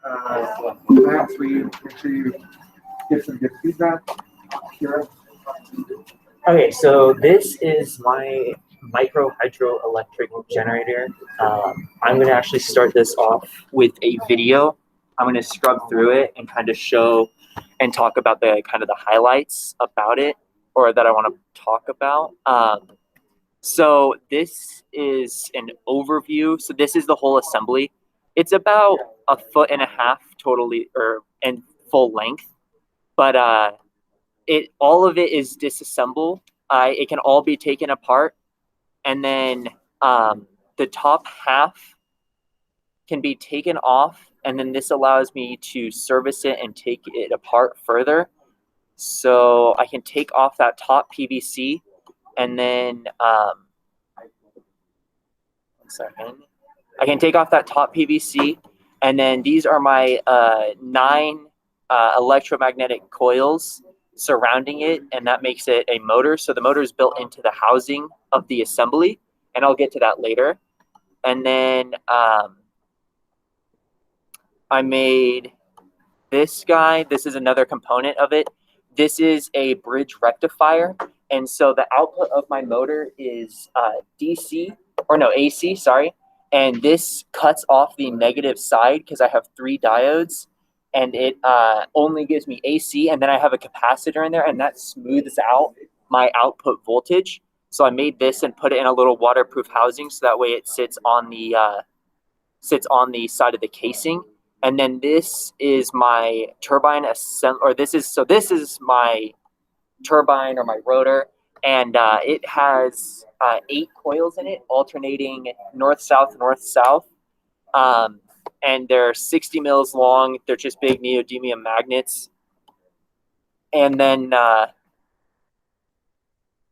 Max, for you, make sure you get some good feedback. Sure. Okay, so this is my micro hydroelectric generator. I'm going to actually start this off with a video. I'm going to scrub through it and kind of show and talk about the kind of the highlights about it, or that I want to talk about. So this is an overview. So this is the whole assembly. It's about 1.5 feet totally, or in full length, but all of it is disassembled. It can all be taken apart, and then the top half can be taken off, and then this allows me to service it and take it apart further. So I can take off that top PVC, and then one second. I can take off that top PVC, and then these are my 9 electromagnetic coils surrounding it, and that makes it a motor. So the motor is built into the housing of the assembly, and I'll get to that later. And then I made this guy. This is another component of it. This is a bridge rectifier, and so the output of my motor is AC, sorry. And this cuts off the negative side because I have 3 diodes, and it only gives me AC, and then I have a capacitor in there, and that smooths out my output voltage. So I made this and put it in a little waterproof housing, so that way it sits on the side of the casing. And then this is my turbine assembly, or this is my turbine or my rotor, and it has 8 coils in it, alternating north-south, north-south. And they're 60 mils long. They're just big neodymium magnets. And then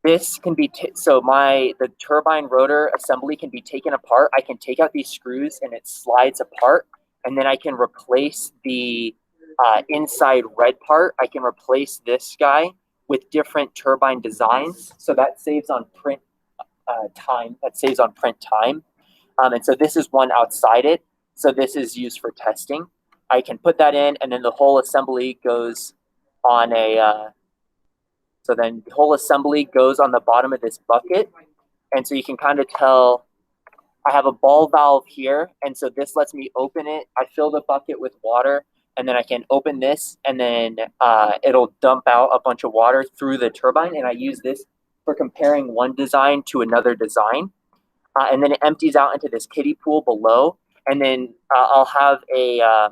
this can be, the turbine rotor assembly can be taken apart. I can take out these screws and it slides apart. And then I can replace the inside red part. I can replace this guy with different turbine designs. So that saves on print time. And so this is one outside it. So this is used for testing. I can put that in, and then the whole assembly goes on so then the whole assembly goes on the bottom of this bucket. And so you can kind of tell I have a ball valve here. And so this lets me open it. I fill the bucket with water, and then I can open this, and then it'll dump out a bunch of water through the turbine. And I use this for comparing one design to another design. And then it empties out into this kiddie pool below. And then I'll have I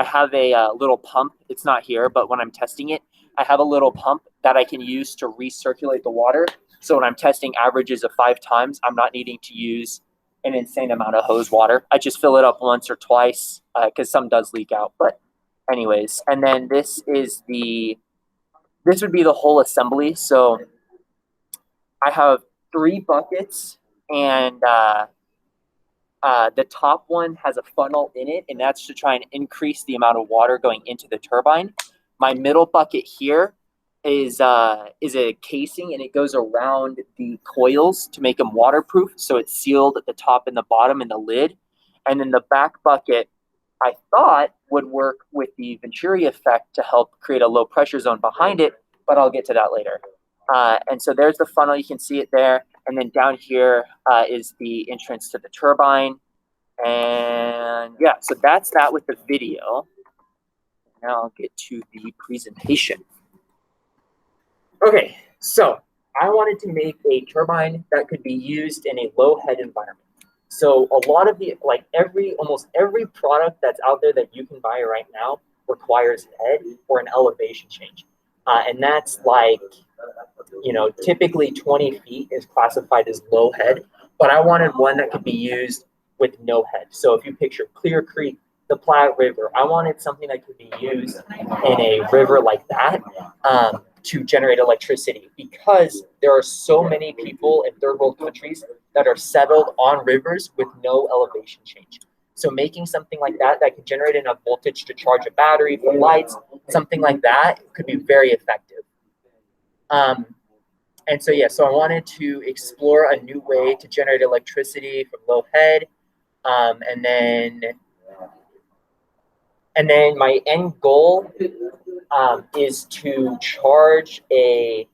have a little pump. It's not here, but when I'm testing it, I have a little pump that I can use to recirculate the water. So when I'm testing averages of 5 times, I'm not needing to use an insane amount of hose water. I just fill it up once or twice because some does leak out. But anyways, and then this would be the whole assembly. So I have 3 buckets, and the top one has a funnel in it, and that's to try and increase the amount of water going into the turbine. My middle bucket here is a casing, and it goes around the coils to make them waterproof. So it's sealed at the top and the bottom and the lid. And then the back bucket, I thought would work with the Venturi effect to help create a low pressure zone behind it, but I'll get to that later. And so there's the funnel. You can see it there. And then down here is the entrance to the turbine. And yeah, so that's that with the video. Now I'll get to the presentation. Okay, so I wanted to make a turbine that could be used in a low head environment. So a lot of almost every product that's out there that you can buy right now requires head or an elevation change. And that's like, typically 20 feet is classified as low head, but I wanted one that could be used with no head. So if you picture Clear Creek, the Platte River, I wanted something that could be used in a river like that to generate electricity, because there are so many people in third world countries that are settled on rivers with no elevation change. So making something like that can generate enough voltage to charge a battery for lights, something like that could be very effective. And so, yeah, so I wanted to explore a new way to generate electricity from low head. And then And then my end goal is to charge a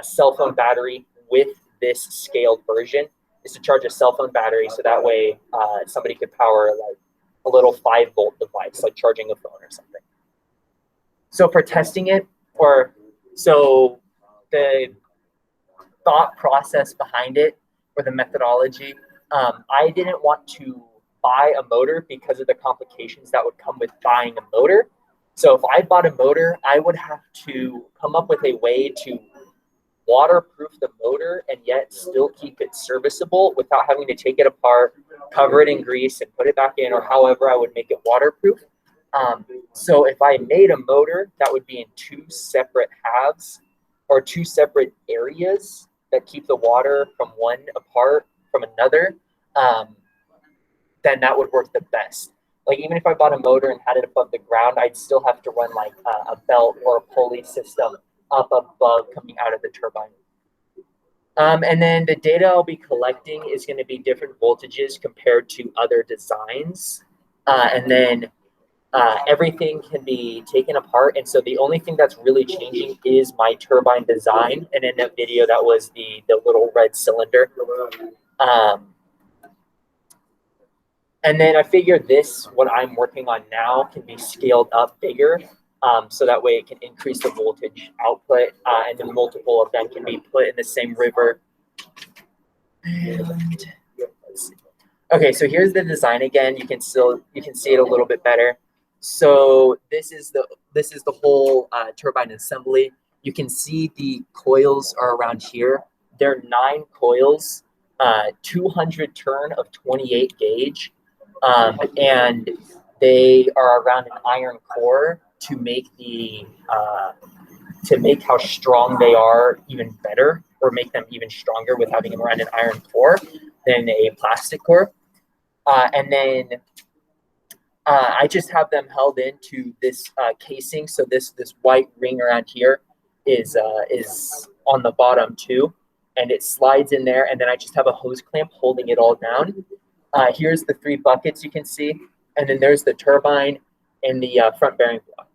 cell phone battery with this scaled version. Is to charge a cell phone battery so that way somebody could power like a little 5-volt device, like charging a phone or something. So for testing it, so the thought process behind it, or the methodology, I didn't want to buy a motor because of the complications that would come with buying a motor. So if I bought a motor, I would have to come up with a way to waterproof the motor and yet still keep it serviceable without having to take it apart, cover it in grease, and put it back in, or however I would make it waterproof. So if I made a motor that would be in 2 separate halves or 2 separate areas that keep the water from one apart from another, then that would work the best. Like even if I bought a motor and had it above the ground, I'd still have to run like a belt or a pulley system up above coming out of the turbine. And then the data I'll be collecting is going to be different voltages compared to other designs. And then everything can be taken apart. And so the only thing that's really changing is my turbine design. And in that video, that was the little red cylinder. And then I figure this, what I'm working on now, can be scaled up bigger. So that way it can increase the voltage output, and then multiple of them can be put in the same river. And let's see. Okay, so here's the design again. You can see it a little bit better. So this is the whole turbine assembly. You can see the coils are around here. There are 9 coils, 200 turn of 28 gauge, and they are around an iron core to make how strong they are even better, or make them even stronger with having them around an iron core than a plastic core. And then I just have them held into this casing. So this white ring around here is on the bottom too, and it slides in there. And then I just have a hose clamp holding it all down. Here's the 3 buckets you can see, and then there's the turbine and the front bearing block.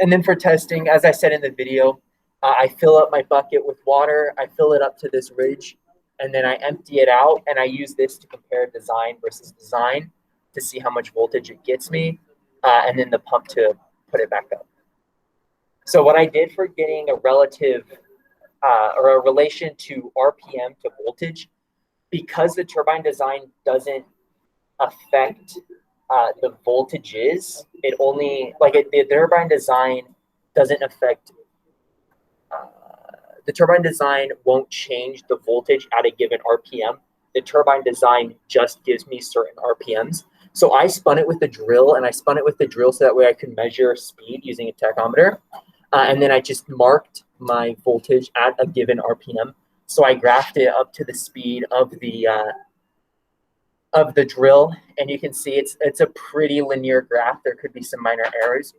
And then for testing, as I said in the video, I fill up my bucket with water. I fill it up to this ridge, and then I empty it out, and I use this to compare design versus design to see how much voltage it gets me, and then the pump to put it back up. So what I did for getting a relative or a relation to RPM to voltage, because the turbine design doesn't affect the voltages, it only, the turbine design doesn't affect, the turbine design won't change the voltage at a given RPM. The turbine design just gives me certain RPMs. So I spun it with the drill, and I spun it with the drill so that way I could measure speed using a tachometer. And then I just marked my voltage at a given RPM. So I graphed it up to the speed of the drill, and you can see it's a pretty linear graph. There could be some minor errors.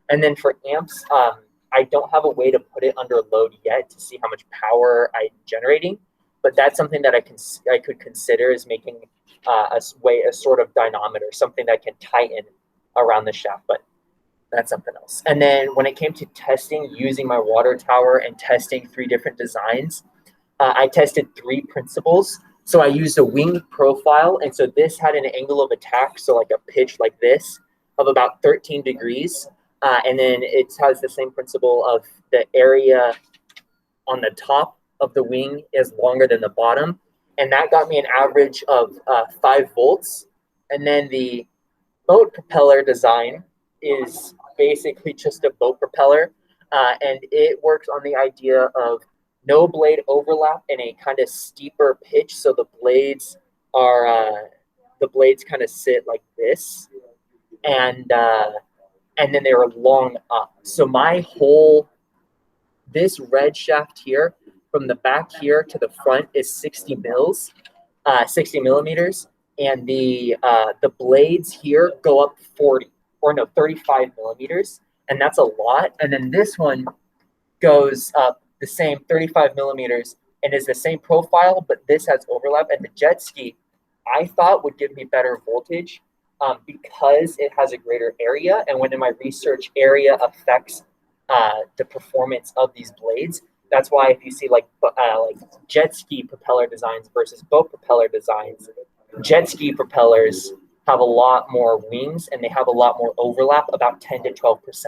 And then for amps, I don't have a way to put it under load yet to see how much power I'm generating, but that's something that I could consider is making a sort of dynamometer, something that can tighten around the shaft, but that's something else. And then when it came to testing using my water tower and testing 3 different designs, I tested 3 principles. So I used a wing profile, and so this had an angle of attack, so like a pitch like this, of about 13 degrees. And then it has the same principle of the area on the top of the wing is longer than the bottom. And that got me an average of 5 volts. And then the boat propeller design is basically just a boat propeller. And it works on the idea of no blade overlap and a kind of steeper pitch. So the blades kind of sit like this. And then they were long up. So this red shaft here, from the back here to the front, is 60 millimeters. And the blades here go up 35 millimeters. And that's a lot. And then this one goes up the same 35 millimeters and is the same profile, but this has overlap. And the jet ski, I thought would give me better voltage because it has a greater area. And when in my research, area affects the performance of these blades. That's why if you see like jet ski propeller designs versus boat propeller designs, jet ski propellers have a lot more wings and they have a lot more overlap, about 10 to 12%.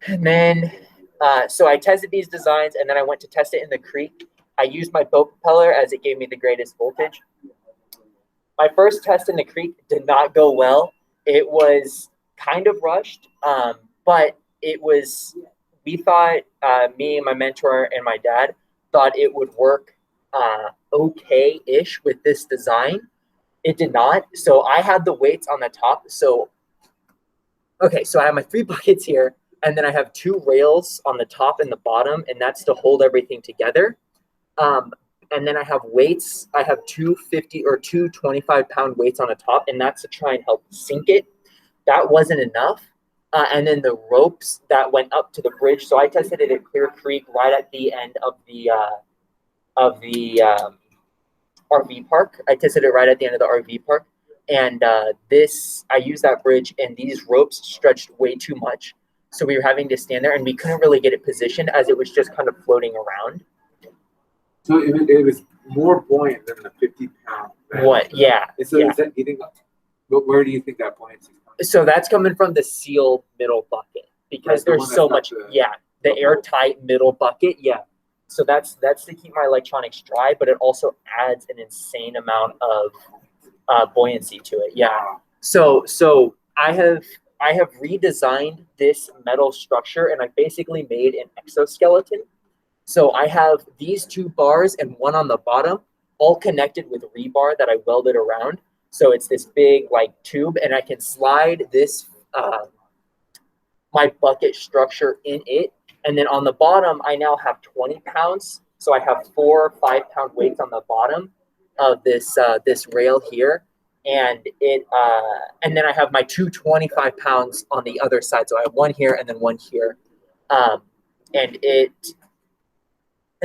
And then, so I tested these designs and then I went to test it in the creek. I used my boat propeller as it gave me the greatest voltage. My first test in the creek did not go well. It was kind of rushed, but it was, we thought, me and my mentor and my dad thought it would work okay-ish with this design. It did not. So I had the weights on the top. So, okay, so I have my 3 buckets here, and then I have 2 rails on the top and the bottom, and that's to hold everything together. And then I have weights. I have 2 50 or 2 25-pound weights on the top, and that's to try and help sink it. That wasn't enough. And then the ropes that went up to the bridge. So I tested it at Clear Creek right at the end of the RV park. I tested it right at the end of the RV park. And I used that bridge, and these ropes stretched way too much. So we were having to stand there, and we couldn't really get it positioned as it was just kind of floating around. So it was more buoyant than the 50-pound. What? Yeah. So yeah. Is that, you think, where do you think that buoyancy is coming from? So that's coming from the sealed middle bucket because there's so much. The airtight middle bucket. Yeah. So that's to keep my electronics dry, but it also adds an insane amount of buoyancy to it. Yeah. So I have redesigned this metal structure, and I basically made an exoskeleton. So I have these 2 bars and one on the bottom, all connected with rebar that I welded around. So it's this big like tube, and I can slide this my bucket structure in it. And then on the bottom, I now have 20 pounds. So I have 4 5-pound weights on the bottom of this this rail here, and and then I have my 2 25 pounds on the other side. So I have one here and then one here, and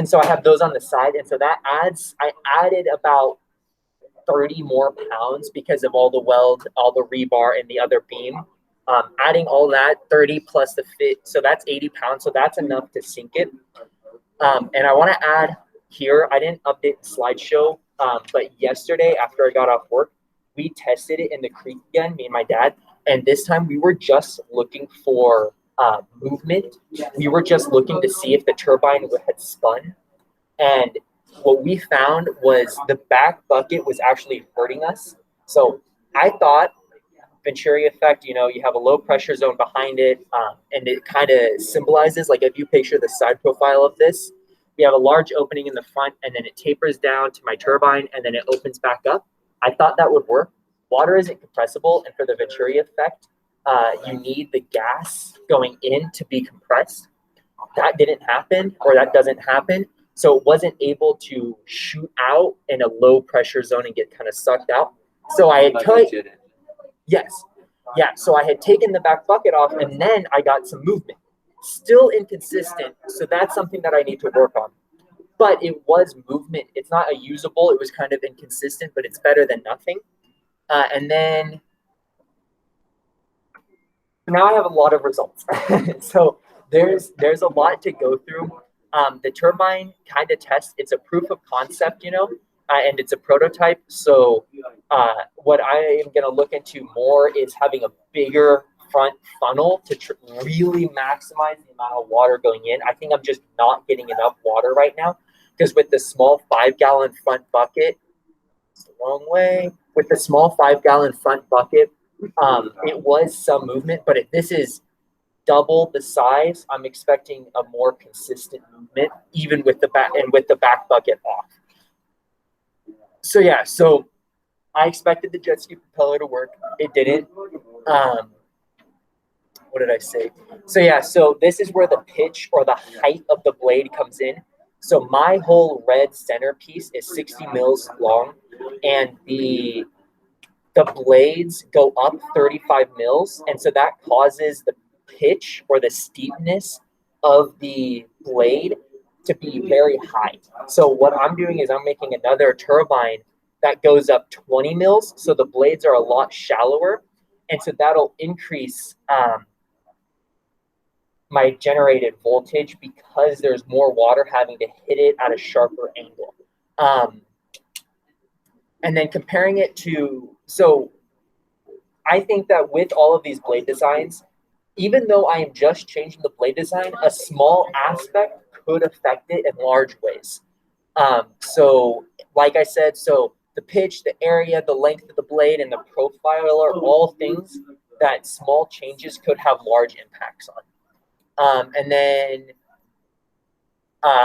so I have those on the side, and so that adds. I added about 30 more pounds because of all the weld, all the rebar, and the other beam. Adding all that, 30 plus the fit, so that's 80 pounds. So that's enough to sink it. And I want to add here, I didn't update the slideshow, but yesterday after I got off work, we tested it in the creek again, me and my dad. And this time we were just looking for movement. We were just looking to see if the turbine had spun. And what we found was the back bucket was actually hurting us. So I thought Venturi Effect, you have a low pressure zone behind it, and it kind of symbolizes, like if you picture the side profile of this, we have a large opening in the front, and then it tapers down to my turbine, and then it opens back up. I thought that would work. Water isn't compressible, and for the Venturi Effect, you need the gas going in to be compressed. That didn't happen, or that doesn't happen. So it wasn't able to shoot out in a low pressure zone and get kind of sucked out. So I had yes. Yeah. So I had taken the back bucket off, and then I got some movement. Still inconsistent. So that's something that I need to work on. But it was movement. It's not a usable. It was kind of inconsistent, but it's better than nothing. And then now I have a lot of results. So there's a lot to go through. The turbine kind of test, it's a proof of concept, and it's a prototype. So what I am going to look into more is having a bigger front funnel to really maximize the amount of water going in. I think I'm just not getting enough water right now, because with the small 5-gallon front bucket, it's the wrong way. With the small 5-gallon front bucket, it was some movement, but if this is double the size, I'm expecting a more consistent movement, even with the back bucket off. So yeah, so I expected the jet ski propeller to work. It didn't. What did I say? So yeah, so this is where the pitch or the height of the blade comes in. So my whole red centerpiece is 60 mils long, and the blades go up 35 mils, and so that causes the pitch or the steepness of the blade to be very high. So what I'm doing is I'm making another turbine that goes up 20 mils. So the blades are a lot shallower. And so that'll increase my generated voltage because there's more water having to hit it at a sharper angle. And then comparing it to, so I think that with all of these blade designs, even though I am just changing the blade design, a small aspect could affect it in large ways. So like I said, so the pitch, the area, the length of the blade, and the profile are all things that small changes could have large impacts on. And then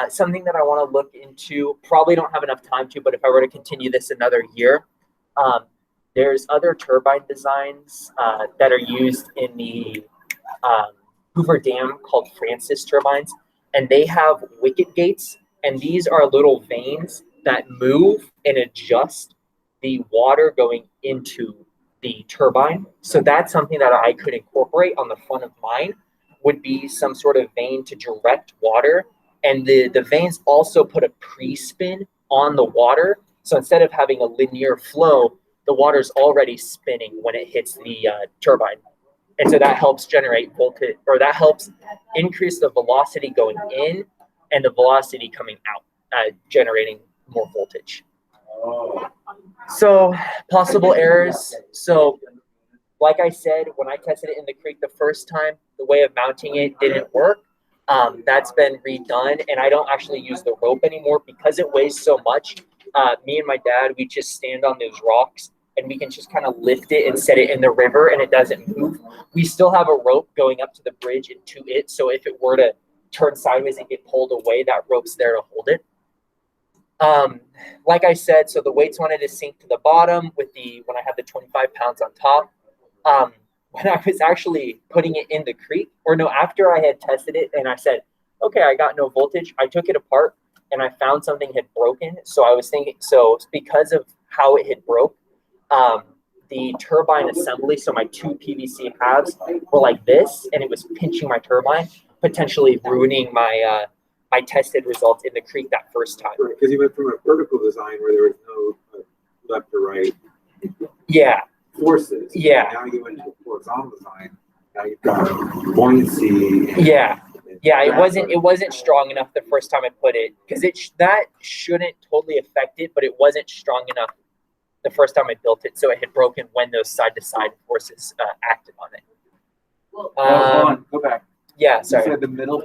something that I want to look into, probably don't have enough time to, but if I were to continue this another year, there's other turbine designs that are used in the Hoover Dam called Francis turbines, and they have wicket gates, and these are little vanes that move and adjust the water going into the turbine. So that's something that I could incorporate on the front of mine, would be some sort of vane to direct water. And the vanes also put a pre-spin on the water. So instead of having a linear flow, the water's already spinning when it hits the turbine. And so that helps generate voltage, or that helps increase the velocity going in and the velocity coming out, generating more voltage. So possible errors. So like I said, when I tested it in the creek the first time, the way of mounting it didn't work. That's been redone, and I don't actually use the rope anymore because it weighs so much. Me and my dad, we just stand on those rocks and we can just kind of lift it and set it in the river and it doesn't move. We still have a rope going up to the bridge and to it, so if it were to turn sideways and get pulled away, that rope's there to hold it. Like I said, so the weights wanted to sink to the bottom with when I had the 25 pounds on top. When I was actually putting it in the creek, or no, after I had tested it and I said, okay, I got no voltage, I took it apart and I found something had broken. So I was thinking, so because of how it had broke, the turbine assembly, so my two PVC halves were like this, and it was pinching my turbine, potentially ruining my my tested results in the creek that first time. Because you went from a vertical design where there was no left or right forces. Yeah. Now you went to a horizontal design. Now you've got buoyancy. It wasn't strong enough the first time I put it, because that shouldn't totally affect it, but it wasn't strong enough the first time I built it, so it had broken when those side-to-side forces acted on it. Hold on, go back. Yeah, sorry. You said the middle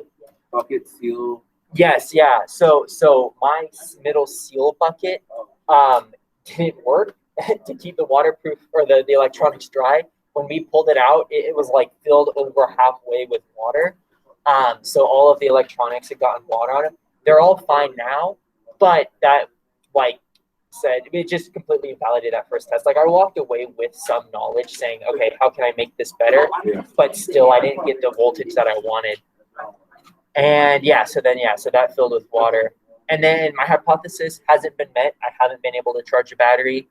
bucket seal. Yes, yeah. So my middle seal bucket didn't work to keep the waterproof or the electronics dry. When we pulled it out, it was like filled over halfway with water. So all of the electronics had gotten water on it. They're all fine now, but that said, it just completely invalidated that first test. Like I walked away with some knowledge saying, okay, how can I make this better? But still I didn't get the voltage that I wanted. And so that filled with water. And then my hypothesis hasn't been met. I haven't been able to charge a battery.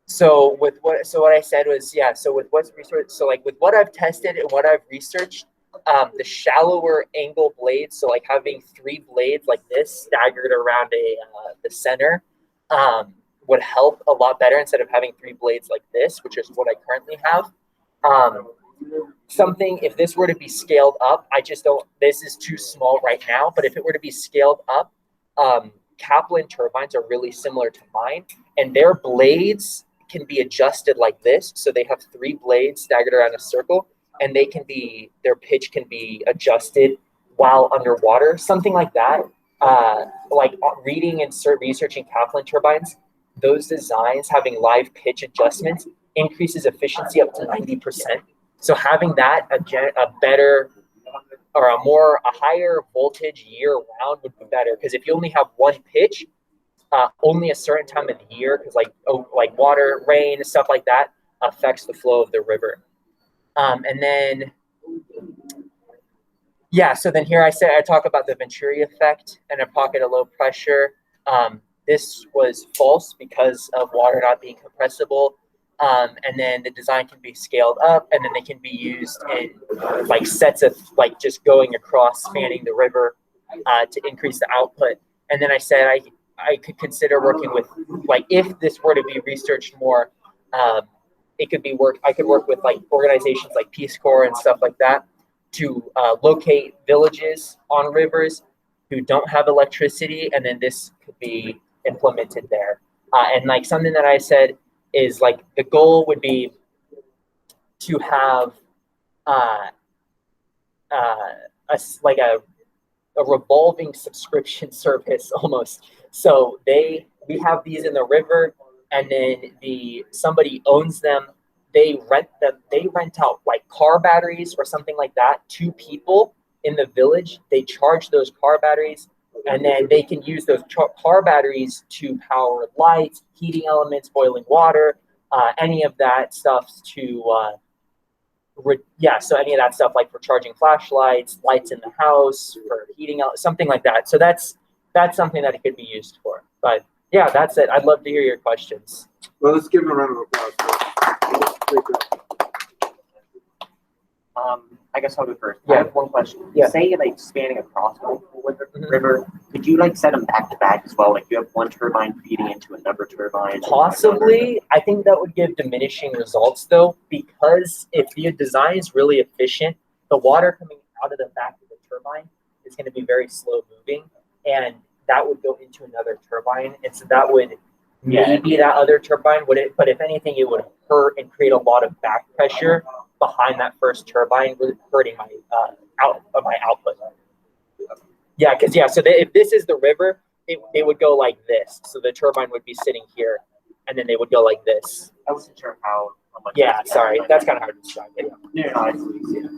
So what I said was, so with what's researched, so like with what I've tested and what I've researched, the shallower angle blades, so like having 3 blades like this staggered around the center, would help a lot better instead of having 3 blades like this, which is what I currently have. Something, if this were to be scaled up, this is too small right now, but if it were to be scaled up, Kaplan turbines are really similar to mine, and their blades can be adjusted like this. So they have 3 blades staggered around a circle, and their pitch can be adjusted while underwater, something like that. Like reading and researching Kaplan turbines, those designs having live pitch adjustments increases efficiency up to 90%. So having that a better or a higher voltage year round would be better, because if you only have one pitch, only a certain time of the year, because like water, rain, stuff like that affects the flow of the river. And then, so then here I talk about the Venturi effect and a pocket of low pressure. This was false because of water not being compressible. And then the design can be scaled up, and then they can be used in like sets of just going across, spanning the river to increase the output. And then I said I could consider working with, like, if this were to be researched more, it could be I could work with like organizations like Peace Corps and stuff like that to locate villages on rivers who don't have electricity, and then this could be implemented there. And like something that I said is like the goal would be to have a revolving subscription service almost. So we have these in the river, and then somebody owns them. They rent out like car batteries or something like that to people in the village. They charge those car batteries, and then they can use those car batteries to power lights, heating elements, boiling water, any of that stuff so any of that stuff, like for charging flashlights, lights in the house, for heating out, something like that. So that's something that it could be used for. But yeah, that's it. I'd love to hear your questions. Well, let's give him a round of applause. I guess I'll go first. Yeah. I have one question. Yeah. Say like spanning across multiple river, could you like set them back to back as well? Like you have one turbine feeding into another turbine. Possibly. I think that would give diminishing results though, because if the design is really efficient, the water coming out of the back of the turbine is going to be very slow moving, and that would go into another turbine, and so that would maybe that other turbine would it, but if anything, it would hurt and create a lot of back pressure behind that first turbine, really hurting my output. Yeah, because so if this is the river, they would go like this. So the turbine would be sitting here, and then they would go like this. I wasn't sure how much. Yeah, sorry, that's kind of hard to describe. No, I see.